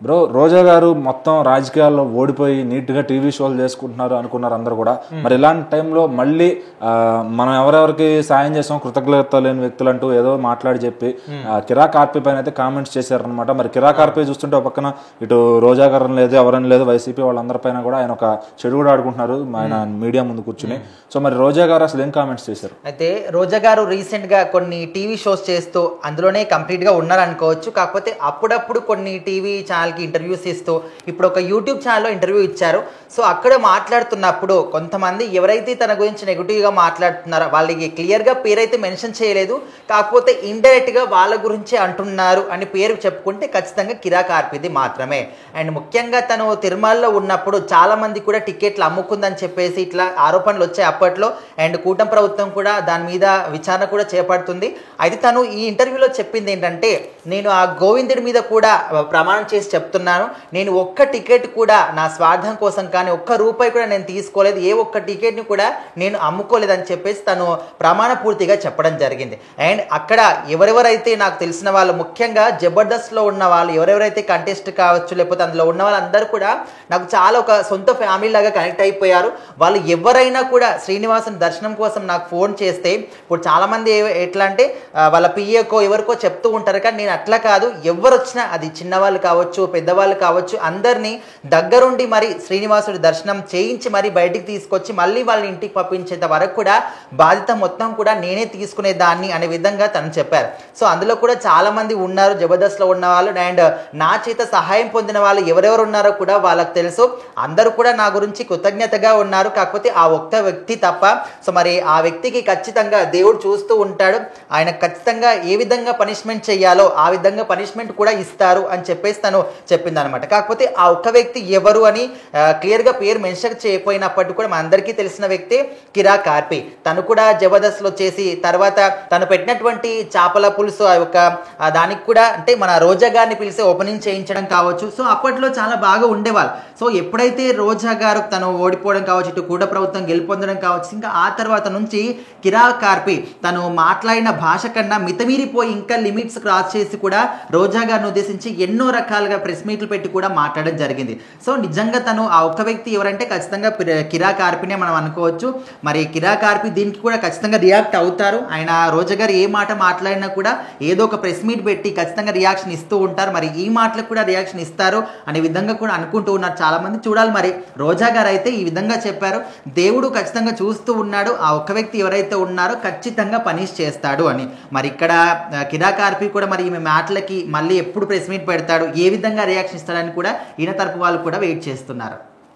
Bro రోజా గారు మొత్తం రాజకీయాల్లో ఓడిపోయి నీట్గా టీవీ షోలు చేసుకుంటున్నారు అనుకున్నారు అందరూ కూడా. మరి ఇలాంటి టైంలో మళ్ళీ మనం ఎవరెవరికి సాయం చేసాం కృతజ్ఞత లేని వ్యక్తులు అంటూ ఏదో మాట్లాడి చెప్పి కిరా కార్పి పైన అయితే కామెంట్స్ చేశారనమాట. మరి కిరా కార్పి చూస్తుంటే ఒక పక్కన ఇటు రోజా గారు లేదు ఎవరని లేదు వైసీపీ వాళ్ళందరిపైన కూడా ఆయన ఒక చెడు కూడా ఆడుకుంటున్నారు ఆయన మీడియా ముందు కూర్చుని. సో మరి రోజా గారు అసలు ఏం కామెంట్స్ చేశారు? అయితే రోజా గారు రీసెంట్ గా కొన్ని టీవీ షోస్ చేస్తూ అందులోనే కంప్లీట్ గా ఉన్నారు అనుకోవచ్చు. కాకపోతే అప్పుడప్పుడు కొన్ని టీవీ ఛానల్ కి ఇంటర్వ్యూస్ ఇస్తూ ఇప్పుడు ఒక యూట్యూబ్ ఛానల్లో ఇంటర్వ్యూ ఇచ్చారు. సో అక్కడ మాట్లాడుతున్నప్పుడు కొంతమంది ఎవరైతే తన గురించి నెగిటివ్గా మాట్లాడుతున్నారో వాళ్ళకి క్లియర్గా పేరైతే మెన్షన్ చేయలేదు, కాకపోతే ఇండైరెక్ట్గా వాళ్ళ గురించే అంటున్నారు అని పేరు చెప్పుకుంటే ఖచ్చితంగా కిరా కార్పిది మాత్రమే. అండ్ ముఖ్యంగా తను తిరుమలలో ఉన్నప్పుడు చాలామంది కూడా టికెట్లు అమ్ముకుందని చెప్పేసి ఇట్లా ఆరోపణలు వచ్చాయి అప్పట్లో. అండ్ కూటమి ప్రభుత్వం కూడా దాని మీద విచారణ కూడా చేపడుతుంది. అయితే తను ఈ ఇంటర్వ్యూలో చెప్పింది ఏంటంటే, నేను ఆ గోవిందుడి మీద కూడా ప్రమాణం చేసి చెప్తున్నాను, నేను ఒక్క టికెట్ కూడా నా స్వార్థం కోసం కానీ ఒక్క రూపాయి కూడా నేను తీసుకోలేదు, ఏ ఒక్క టికెట్ని కూడా నేను అమ్ముకోలేదని చెప్పేసి తను ప్రమాణ పూర్తిగా చెప్పడం జరిగింది. అండ్ అక్కడ ఎవరెవరైతే నాకు తెలిసిన వాళ్ళు ముఖ్యంగా జబర్దస్త్లో ఉన్న వాళ్ళు ఎవరెవరైతే కంటెస్ట్ కావచ్చు లేకపోతే అందులో ఉన్న వాళ్ళందరూ కూడా నాకు చాలా ఒక సొంత ఫ్యామిలీ లాగా కనెక్ట్ అయిపోయారు. వాళ్ళు ఎవరైనా కూడా శ్రీనివాసుని దర్శనం కోసం నాకు ఫోన్ చేస్తే, ఇప్పుడు చాలామంది ఎట్లా అంటే వాళ్ళ పిఏకో ఎవరికో చెప్తూ ఉంటారు, కానీ నేను అట్లా కాదు, ఎవరు వచ్చినా అది చిన్నవాళ్ళు కావచ్చు పెద్దవాళ్ళు కావచ్చు అందరినీ దగ్గరుండి మరి శ్రీనివాసుడి దర్శనం చేయించి మరి బయటికి తీసుకొచ్చి మళ్ళీ వాళ్ళని ఇంటికి పంపించేంత వరకు కూడా బాధ్యత మొత్తం కూడా నేనే తీసుకునేదాన్ని అనే విధంగా తను చెప్పారు. సో అందులో కూడా చాలా మంది ఉన్నారు జబర్దస్త్లో ఉన్న వాళ్ళు. అండ్ నా చేత సహాయం పొందిన వాళ్ళు ఎవరెవరు ఉన్నారో కూడా వాళ్ళకి తెలుసు. అందరూ కూడా నా గురించి కృతజ్ఞతగా ఉన్నారు, కాకపోతే ఆ ఒక్క వ్యక్తి తప్ప. సో మరి ఆ వ్యక్తికి ఖచ్చితంగా దేవుడు చూస్తూ ఉంటాడు, ఆయన ఖచ్చితంగా ఏ విధంగా పనిష్మెంట్ చేయాలో ఆ విధంగా పనిష్మెంట్ కూడా ఇస్తారు అని చెప్పేసి తను చెప్పింది అనమాట. కాకపోతే ఆ ఒక్క వ్యక్తి ఎవరు అని క్లియర్గా పేరు మెన్షన్ చేయకపోయినప్పటికీ కూడా మనందరికీ తెలిసిన వ్యక్తి కిరా కార్పి. తను కూడా జబర్దస్త్లో చేసి తర్వాత తను పెట్టినటువంటి చేపల పులుసు దానికి కూడా అంటే మన రోజా గారిని పిలిచి ఓపెనింగ్ చేయించడం కావచ్చు. సో అప్పట్లో చాలా బాగా ఉండేవాళ్ళు. సో ఎప్పుడైతే రోజా గారు తను ఓడిపోవడం కావచ్చు, ఇటు కూట ప్రభుత్వం గెలుపొందడం కావచ్చు, ఇంకా ఆ తర్వాత నుంచి కిరా కార్పి తను మాట్లాడిన భాష కన్నా మితమీరిపోయి ఇంకా లిమిట్స్ క్రాస్ చేసి కూడా రోజా గారిని ఉద్దేశించి ఎన్నో రకాలుగా ప్రెస్ మీట్లు పెట్టి కూడా మాట్లాడడం జరిగింది. సో నిజంగా తను ఆ ఒక్క వ్యక్తి ఎవరంటే ఖచ్చితంగా కిరా కార్పినే మనం అనుకోవచ్చు. మరి కిరా కార్పి దీనికి కూడా ఖచ్చితంగా రియాక్ట్ అవుతారు. ఆయన రోజా గారు ఏ మాట మాట్లాడినా కూడా ఏదో ఒక ప్రెస్ మీట్ పెట్టి ఖచ్చితంగా రియాక్షన్ ఇస్తూ ఉంటారు. మరి ఈ మాటలకు కూడా రియాక్షన్ ఇస్తారు అనే విధంగా కూడా అనుకుంటూ ఉన్నారు చాలా మంది. చూడాలి మరి రోజా గారు అయితే ఈ విధంగా చెప్పారు, దేవుడు ఖచ్చితంగా చూస్తూ ఉన్నాడు, ఆ ఒక్క వ్యక్తి ఎవరైతే ఉన్నారో ఖచ్చితంగా పనిష్ చేస్తాడు అని. మరి ఇక్కడ కిరా కార్పి కూడా మరి ఈమె మాటలకి మళ్ళీ ఎప్పుడు ప్రెస్ మీట్ పెడతాడు, ఏ విధంగా రియాక్షన్ ఇస్తాడని కూడా ఈయన తరపు వాళ్ళు కూడా వెయిట్ చేస్తున్నారు.